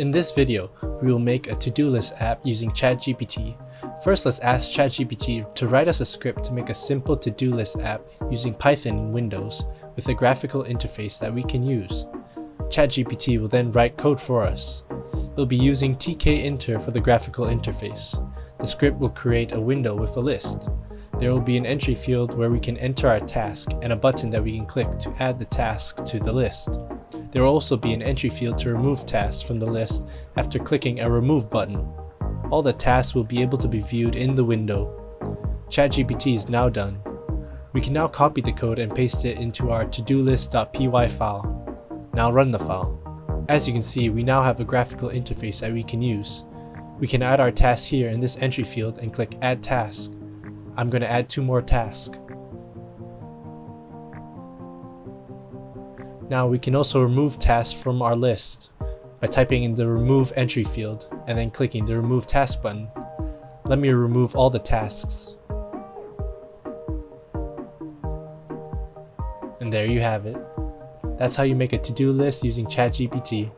In this video, we will make a to-do list app using ChatGPT. First, let's ask ChatGPT to write us a script to make a simple to-do list app using Python in Windows with a graphical interface that we can use. ChatGPT will then write code for us. It'll be using tkinter for the graphical interface. The script will create a window with a list. There will be an entry field where we can enter our task and a button that we can click to add the task to the list. There will also be an entry field to remove tasks from the list after clicking a remove button. All the tasks will be able to be viewed in the window. ChatGPT is now done. We can now copy the code and paste it into our todolist.py file. Now run the file. As you can see, we now have a graphical interface that we can use. We can add our tasks here in this entry field and click add task. I'm going to add 2 more tasks. Now we can also remove tasks from our list by typing in the remove entry field and then clicking the remove task button. Let me remove all the tasks. And there you have it. That's how you make a to-do list using ChatGPT.